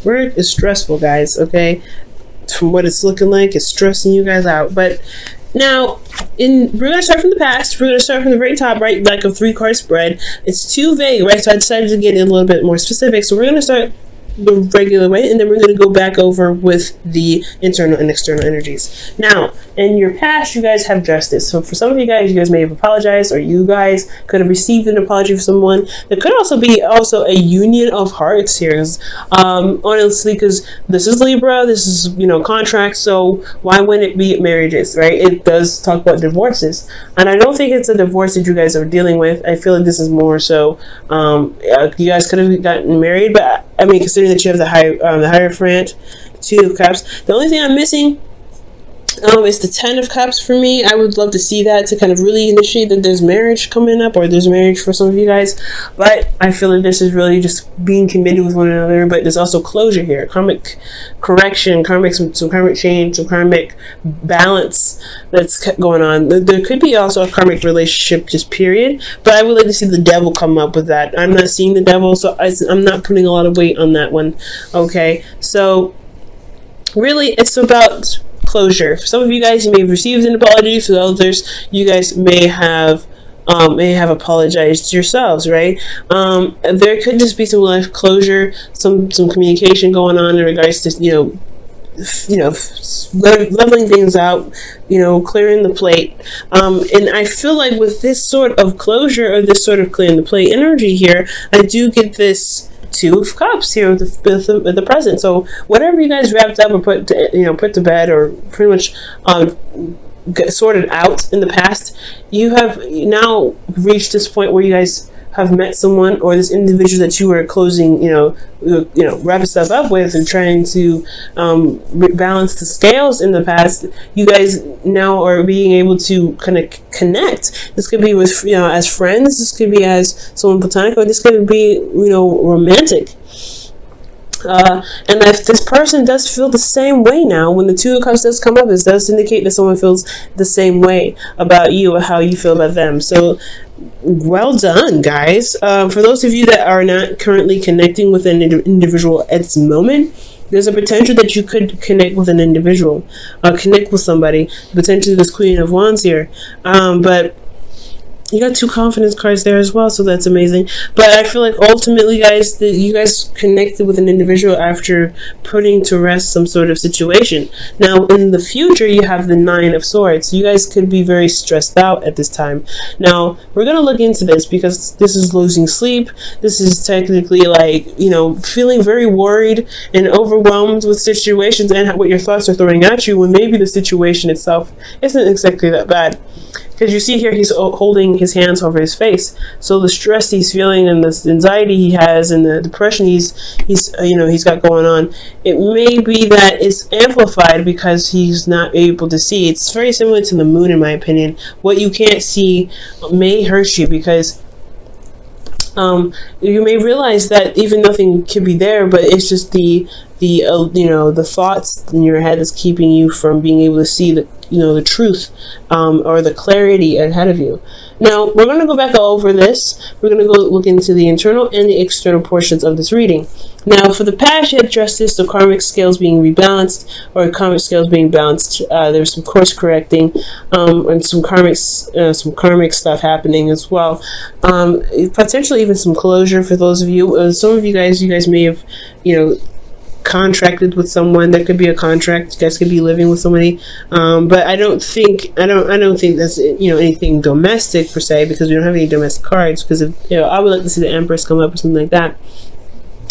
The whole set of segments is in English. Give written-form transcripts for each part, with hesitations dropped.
Work is stressful, guys, okay? From what it's looking like, it's stressing you guys out. But now, we're going to start from the past. We're going to start from the very top, right? Like a 3-card spread. It's too vague, right? So I decided to get a little bit more specific. So we're going to start the regular way, and then we're going to go back over with the internal and external energies. Now, in your past, you guys have justice. So for some of you guys may have apologized, or you guys could have received an apology from someone. There could also be a union of hearts here, honestly, because this is Libra, this is, contract, so why wouldn't it be marriages, right? It does talk about divorces, and I don't think it's a divorce that you guys are dealing with. I feel like this is more so, you guys could have gotten married, but I mean, considering that you have the Hierophant, 2 of Cups. The only thing I'm missing is the 10 of Cups for me. I would love to see that to kind of really initiate that there's marriage coming up, or there's marriage for some of you guys. But I feel like this is really just being committed with one another. But there's also closure here, karmic correction, some karmic change, some karmic balance that's going on. There could be also a karmic relationship, just period. But I would like to see the devil come up with that. I'm not seeing the devil, so I'm not putting a lot of weight on that one. Okay, so really, it's about closure. For some of you guys, you may have received an apology. For others, you guys may have apologized yourselves, right? There could just be some life closure, some communication going on in regards to leveling things out, clearing the plate. And I feel like with this sort of closure, or this sort of clearing the plate energy here, I do get this 2 of Cups here with the present. So whatever you guys wrapped up or put to bed, or pretty much sorted out in the past, you have now reached this point where you guys have met someone, or this individual that you were closing, wrapping stuff up with and trying to balance the scales in the past. You guys now are being able to kind of connect. This could be with, as friends, this could be as someone platonic, or this could be, romantic. And if this person does feel the same way now, when the 2 of Cups does come up, it does indicate that someone feels the same way about you, or how you feel about them. So well done, guys. For those of you that are not currently connecting with an individual at this moment, there's a potential that you could connect with an individual, connect with somebody, potentially this Queen of Wands here. But you got 2 confidence cards there as well, so that's amazing. But I feel like ultimately, guys, that you guys connected with an individual after putting to rest some sort of situation. Now, in the future, you have the 9 of Swords. You guys could be very stressed out at this time. Now, we're going to look into this, because this is losing sleep. This is technically like, feeling very worried and overwhelmed with situations and what your thoughts are throwing at you, when maybe the situation itself isn't exactly that bad. Because you see here, he's holding his hands over his face. So the stress he's feeling, and the anxiety he has, and the depression he's got going on, it may be that it's amplified because he's not able to see. It's very similar to the moon, in my opinion. What you can't see may hurt you, because you may realize that even nothing could be there, but it's just the thoughts in your head that's keeping you from being able to see the truth, or the clarity ahead of you. Now, we're going to go back over this. We're going to go look into the internal and the external portions of this reading. Now, for the past, you had justice, so karmic scales being rebalanced, or karmic scales being balanced. There's some course correcting, and some karmic stuff happening as well. Potentially even some closure for those of you. Some of you guys may have, contracted with someone. There could be a contract. You guys could be living with somebody, but I don't think that's anything domestic per se, because we don't have any domestic cards. Because I would like to see the Empress come up or something like that.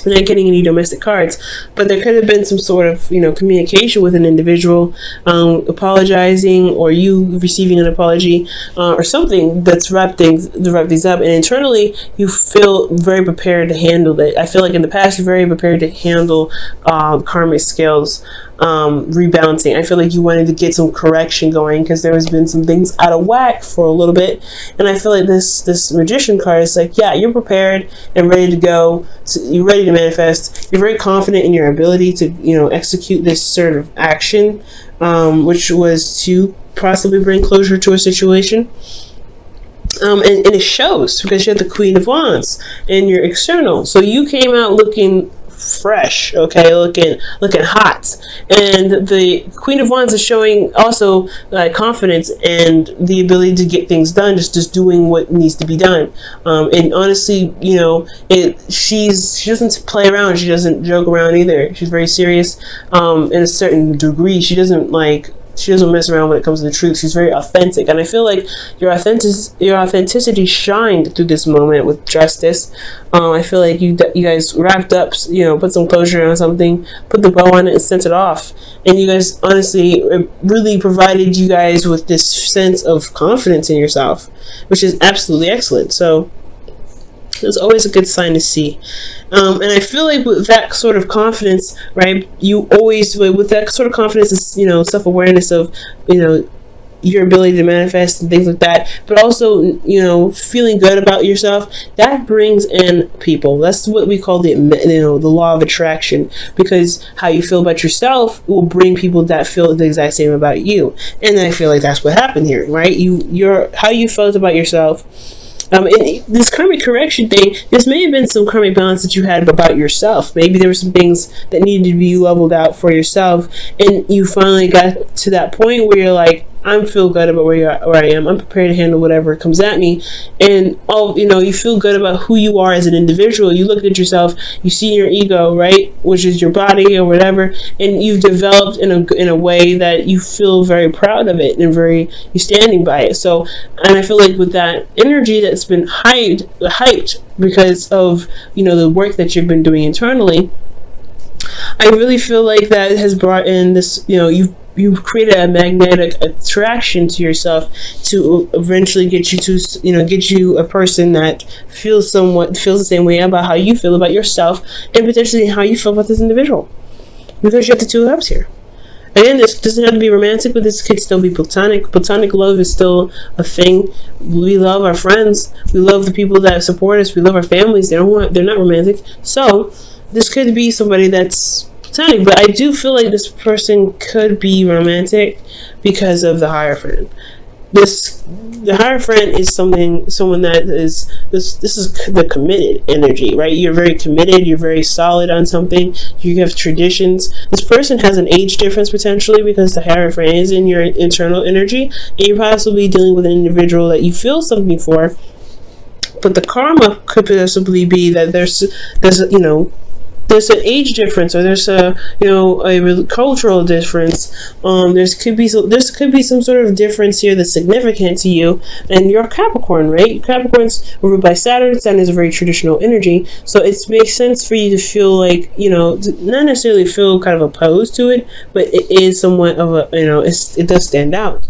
We're not getting any domestic cards, but there could have been some sort of communication with an individual, apologizing, or you receiving an apology, or something that's wrapped these up, and internally you feel very prepared to handle it. I feel like in the past you're very prepared to handle karmic scales rebalancing. I feel like you wanted to get some correction going, because there has been some things out of whack for a little bit, and I feel like this Magician card is like, yeah, you're prepared and ready to go. You're ready to manifest. You're very confident in your ability to execute this sort of action, which was to possibly bring closure to a situation. And it shows, because you have the Queen of Wands in your external. So you came out looking fresh, okay, looking hot. And the Queen of Wands is showing also confidence and the ability to get things done, just doing what needs to be done. And honestly, she doesn't play around. She doesn't joke around either. She's very serious in a certain degree. She doesn't mess around when it comes to the truth. She's very authentic, and I feel like your authenticity shined through this moment with Justice. I feel like you guys wrapped up, put some closure on something, put the bow on it, and sent it off. And you guys, honestly, it really provided you guys with this sense of confidence in yourself, which is absolutely excellent. So it's always a good sign to see. And I feel like with that sort of confidence, right, with that sort of confidence is, self-awareness of, your ability to manifest and things like that, but also, feeling good about yourself, that brings in people. That's what we call the law of attraction, because how you feel about yourself will bring people that feel the exact same about you. And I feel like that's what happened here, right? How you felt about yourself. And this karmic correction thing, this may have been some karmic balance that you had about yourself. Maybe there were some things that needed to be leveled out for yourself, and you finally got to that point where you're like, I feel good about where I am. I'm prepared to handle whatever comes at me. And you feel good about who you are as an individual. You look at yourself, you see your ego, right, which is your body or whatever, and you've developed in a way that you feel very proud of it and you're standing by it. So, and I feel like with that energy that's been hyped because of the work that you've been doing internally, I really feel like that has brought in this, you've created a magnetic attraction to yourself to eventually get you a person that feels the same way about how you feel about yourself, and potentially how you feel about this individual, because you have the Two of Cups here. Again, this doesn't have to be romantic, but this could still be platonic. Platonic love is still a thing. We love our friends. We love the people that support us. We love our families. They're not romantic. So this could be somebody that's platonic, but I do feel like this person could be romantic because of the Hierophant. The Hierophant is someone that is this is the committed energy, right? You're very committed, you're very solid on something, you have traditions. This person has an age difference potentially, because the Hierophant is in your internal energy, and you're possibly dealing with an individual that you feel something for, but the karma could possibly be that there's an age difference, or there's a cultural difference. There could be some sort of difference here that's significant to you. And you're a Capricorn, right? Capricorn's ruled by Saturn. Saturn is a very traditional energy, so it makes sense for you to feel like, not necessarily feel kind of opposed to it, but it is somewhat of a, it does stand out.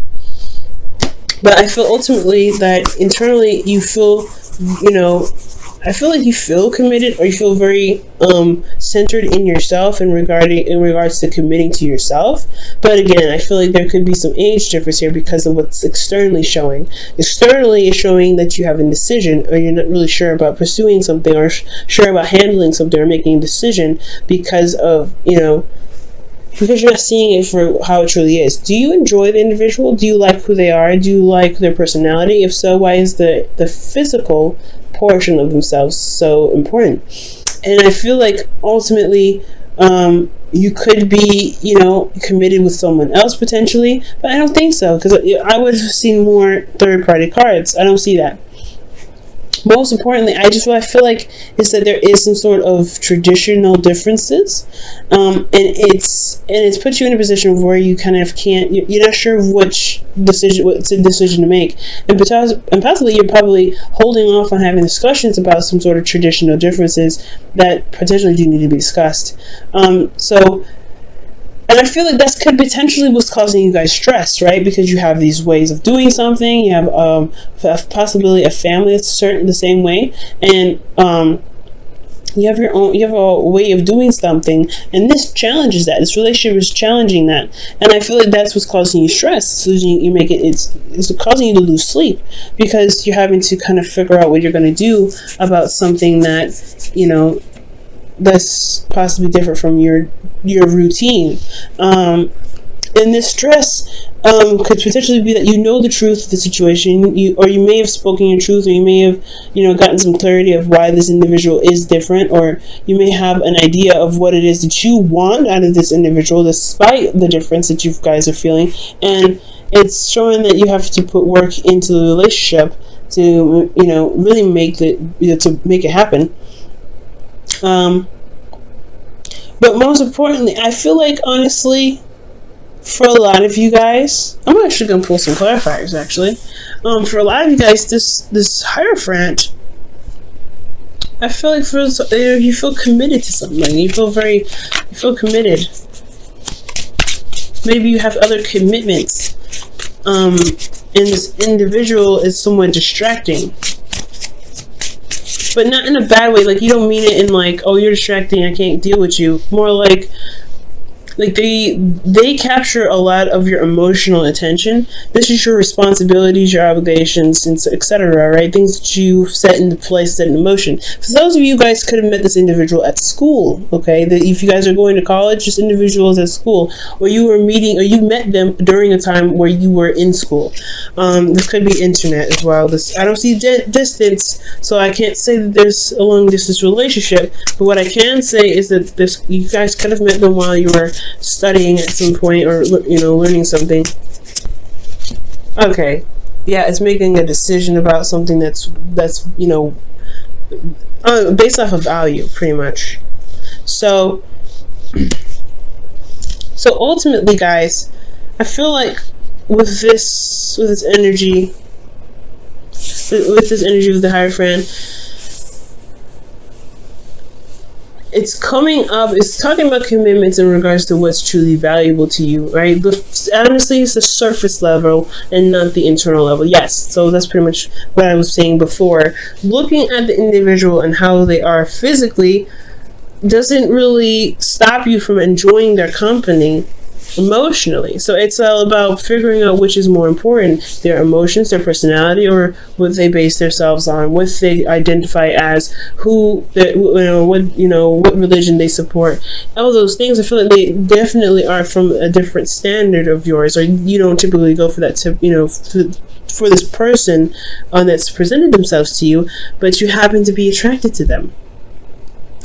But I feel ultimately that internally you feel, I feel like you feel committed, or you feel very centered in yourself in regards to committing to yourself. But again, I feel like there could be some age difference here because of what's externally showing. Externally is showing that you have indecision, or you're not really sure about pursuing something, or sure about handling something, or making a decision because of, because you're not seeing it for how it truly is. Do you enjoy the individual? Do you like who they are? Do you like their personality? If so, why is the physical portion of themselves so important? And I feel like ultimately you could be, committed with someone else potentially, but I don't think so, because I would have seen more third-party cards. I don't see that. Most importantly, what I feel like is that there is some sort of traditional differences, and it's put you in a position where you kind of can't. You're not sure what's a decision to make, and possibly you're probably holding off on having discussions about some sort of traditional differences that potentially do need to be discussed. And I feel like that could potentially what's causing you guys stress, right? Because you have these ways of doing something. You have possibly a family that's the same way, and you have a way of doing something, and this challenges that. This relationship is challenging that, and I feel like that's what's causing you stress. It's causing you to lose sleep, because you're having to kind of figure out what you're going to do about something that that's possibly different from your routine. And and this stress could potentially be that you know the truth of the situation, or you may have spoken your truth, or you may have, gotten some clarity of why this individual is different, or you may have an idea of what it is that you want out of this individual, despite the difference that you guys are feeling, and it's showing that you have to put work into the relationship to, really make to make it happen. But most importantly, I feel like, honestly, for a lot of you guys, I'm actually going to pull some clarifiers, actually. For a lot of you guys, this Hierophant, I feel like you feel committed to something. You feel committed. Maybe you have other commitments. And this individual is somewhat distracting. But not in a bad way. Like, you don't mean it in like, oh, you're distracting, I can't deal with you. More like they capture a lot of your emotional attention. This is your responsibilities, your obligations, and etc. Right? Things that you set into place, set in motion. For those of you guys could have met this individual at school. Okay, if you guys are going to college, this individual is at school, or you were meeting, or you met them during a time where you were in school. This could be internet as well. I don't see distance, so I can't say that there's a long distance relationship. But what I can say is that you guys could have met them while you were studying at some point, or learning something. Okay, yeah, it's making a decision about something that's based off of value, pretty much. So ultimately, guys, I feel like with this energy of the Hierophant, it's coming up, it's talking about commitments in regards to what's truly valuable to you, right? But honestly, it's the surface level and not the internal level. Yes, so that's pretty much what I was saying before. Looking at the individual and how they are physically doesn't really stop you from enjoying their company emotionally. So it's all about figuring out which is more important, their emotions, their personality, or what they base themselves on, what they identify as, what religion they support. All those things, I feel like they definitely are from a different standard of yours, or you don't typically go for that for this person that's presented themselves to you, but you happen to be attracted to them.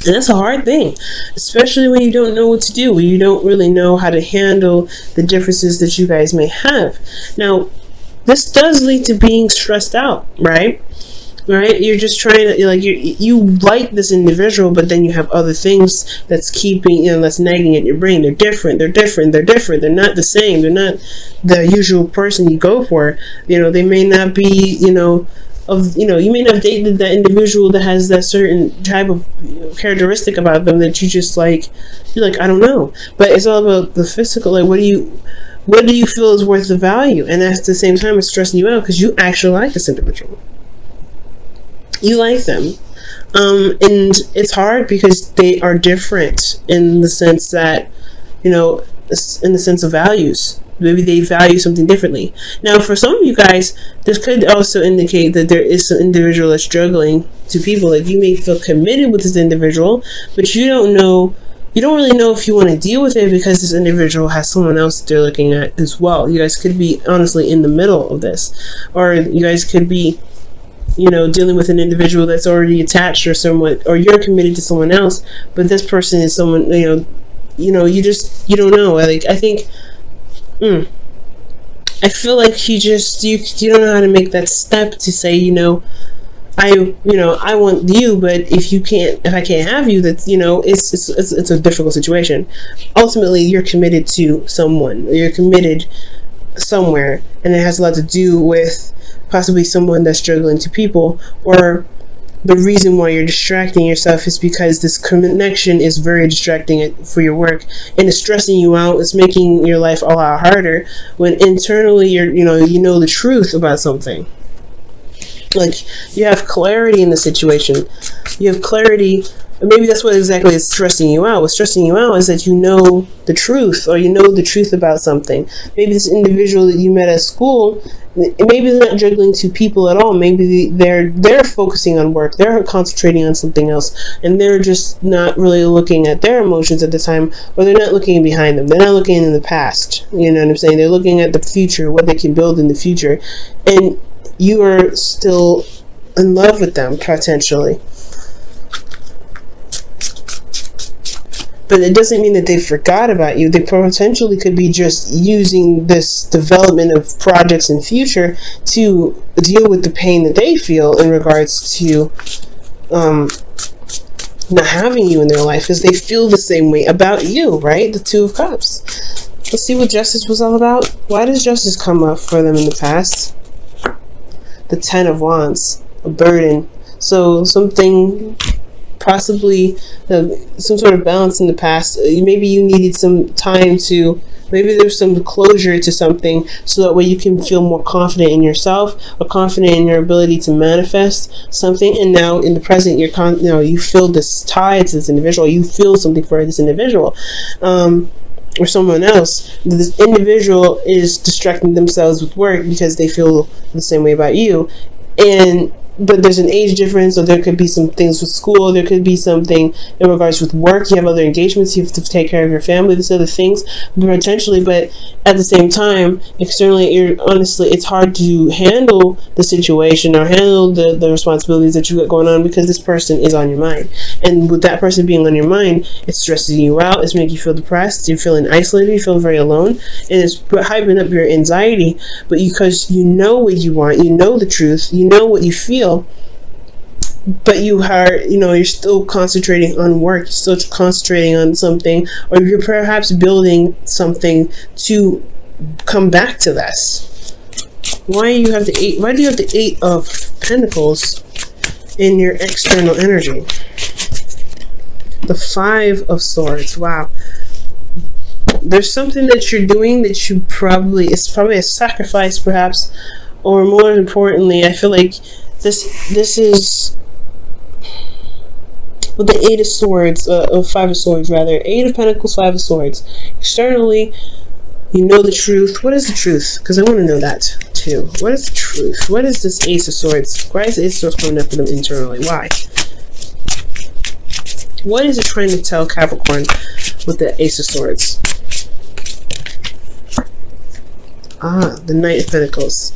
And that's a hard thing, especially when you don't know what to do, when you don't really know how to handle the differences that you guys may have. Now, this does lead to being stressed out, right? You're just trying to, you like this individual, but then you have other things that's that's nagging at your brain. They're different. They're not the same. They're not the usual person you go for. They may not be, you may not have dated that individual that has that certain type of characteristic about them that you just you're like, I don't know. But it's all about the physical. Like, what do you feel is worth the value? And at the same time, it's stressing you out because you actually like this individual. You like them. And it's hard because they are different in the sense that, in the sense of values. Maybe they value something differently. Now, for some of you guys, this could also indicate that there is an individual that's struggling to people. Like, you may feel committed with this individual, but you don't really know if you want to deal with it because this individual has someone else that they're looking at as well. You guys could be honestly in the middle of this, or you guys could be dealing with an individual that's already attached or you're committed to someone else, but this person is someone, you don't know. Like, I think, I feel like you don't know how to make that step to say, I want you, but if I can't have you, that's, it's a difficult situation. Ultimately, you're committed to someone, or you're committed somewhere, and it has a lot to do with possibly someone that's struggling to people, or the reason why you're distracting yourself is because this connection is very distracting for your work, and it's stressing you out. It's making your life a lot harder when internally you're the truth about something. Like, you have clarity in the situation. You have clarity maybe that's what exactly is stressing you out. What's stressing you out is that you know the truth, or you know the truth about something. Maybe this individual that you met at school, maybe they're not juggling two people at all. Maybe they're focusing on work. They're concentrating on something else, and they're just not really looking at their emotions at the time, or they're not looking behind them. They're not looking in the past. You know what I'm saying? They're looking at the future, what they can build in the future, and you are still in love with them potentially. But it doesn't mean that they forgot about you. They potentially could be just using this development of projects in future to deal with the pain that they feel in regards to not having you in their life, because they feel the same way about you, right? The Two of Cups. Let's see what justice was all about. Why does justice come up for them in the past? The Ten of Wands, a burden. So something, possibly some sort of balance in the past. Maybe you needed some time to, maybe there's some closure to something, so that way you can feel more confident in yourself, or confident in your ability to manifest something. And now in the present, you feel this tie to this individual. You feel something for this individual, or someone else. This individual is distracting themselves with work because they feel the same way about you, but there's an age difference, so there could be some things with school, there could be something in regards with work, you have other engagements, you have to take care of your family, these other things, potentially. But at the same time, externally, honestly, it's hard to handle the situation or handle the responsibilities that you got going on, because this person is on your mind. And with that person being on your mind, it's stressing you out, it's making you feel depressed, you're feeling isolated, you feel very alone, and it's hyping up your anxiety. But because you know what you want, you know the truth, you know what you feel, but you're still concentrating on work, you're still concentrating on something, or you're perhaps building something to come back to this. Why do you have the Eight of Pentacles in your external energy? The Five of Swords. Wow. There's something that you're doing that it's probably a sacrifice, perhaps, or more importantly, I feel like this is, with the Eight of Swords, Five of Swords rather, Eight of Pentacles, Five of Swords. Externally, you know the truth. What is the truth? Because I want to know that too. What is the truth? What is this Ace of Swords? Why is the Ace of Swords coming up for them internally? Why? What is it trying to tell Capricorn with the Ace of Swords? The Knight of Pentacles.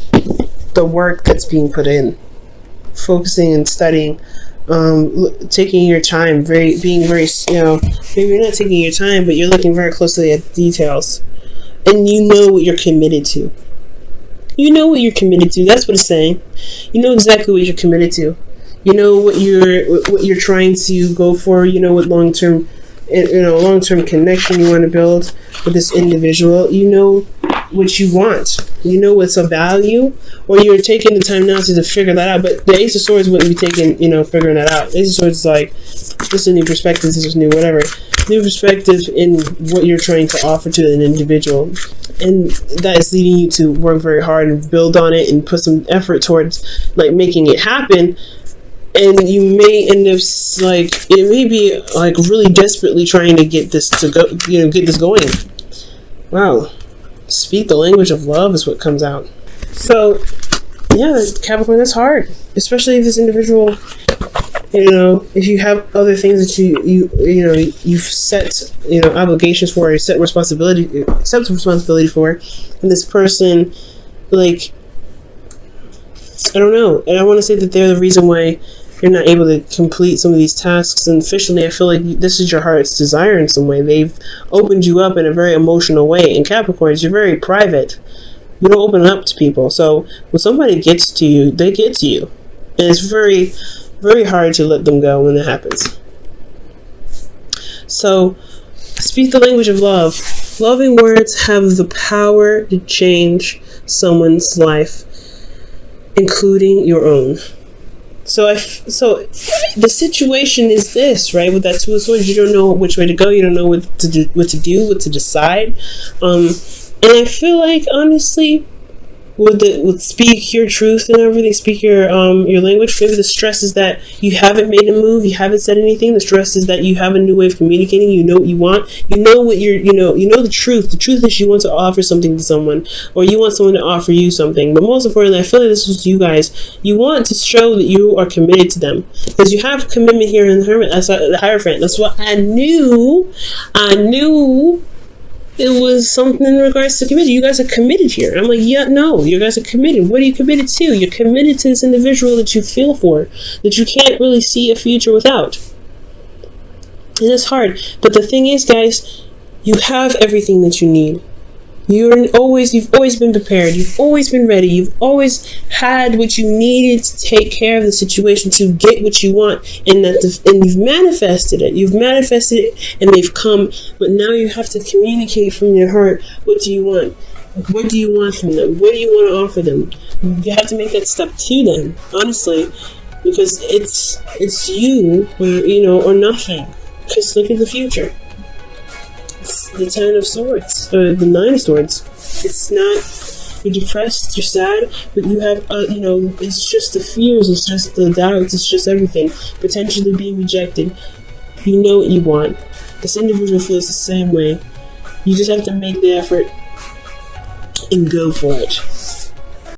The work that's being put in. Focusing and studying, taking your time, being very, maybe you're not taking your time, but you're looking very closely at details, and you know what you're committed to. You know what you're committed to. That's what it's saying. You know exactly what you're committed to. You know what you're trying to go for. You know what long-term connection you want to build with this individual. You know what you want. You know what's of value, or you're taking the time now to figure that out. But the Ace of Swords wouldn't be taking, figuring that out. Ace of Swords is like, this is a new perspective, this is new whatever. New perspective in what you're trying to offer to an individual. And that is leading you to work very hard and build on it and put some effort towards making it happen. And you may end up it may be really desperately trying to get this to go, get this going. Wow. Speak the language of love is what comes out. So, yeah, Capricorn, that's hard. Especially if this individual, if you have other things that you've set, obligations for, or you set accept responsibility for, and this person, I don't know. And I want to say that they're the reason why you're not able to complete some of these tasks. And officially, I feel like this is your heart's desire in some way. They've opened you up in a very emotional way. And Capricorns, you're very private. You don't open up to people. So when somebody gets to you, they get to you. And it's very, very hard to let them go when that happens. So speak the language of love. Loving words have the power to change someone's life, including your own. So the situation is this, right? With that Two of Swords, you don't know which way to go. You don't know what to do, what to decide. And I feel like, honestly, would speak your truth and everything, speak your language. Maybe the stress is that you haven't made a move, you haven't said anything. The stress is that you have a new way of communicating. You know what you want. You know what you know the truth. The truth is you want to offer something to someone, or you want someone to offer you something. But most importantly, I feel like this was you guys. You want to show that you are committed to them, because you have commitment here in the Hermit. That's the Hierophant. That's what I knew. It was something in regards to committed. You guys are committed here. I'm like, yeah, no, you guys are committed. What are you committed to? You're committed to this individual that you feel for, that you can't really see a future without. And it's hard. But the thing is, guys, you have everything that you need. You've always been prepared. You've always been ready. You've always had what you needed to take care of the situation, to get what you want, and you've manifested it. You've manifested it, and they've come. But now you have to communicate from your heart. What do you want? What do you want from them? What do you want to offer them? You have to make that step to them, honestly, because it's you, or nothing. Because look at the future. The Ten of Swords, or the Nine of Swords. It's not, you're depressed, you're sad, but you have, it's just the fears, it's just the doubts, it's just everything. Potentially being rejected. You know what you want. This individual feels the same way. You just have to make the effort and go for it.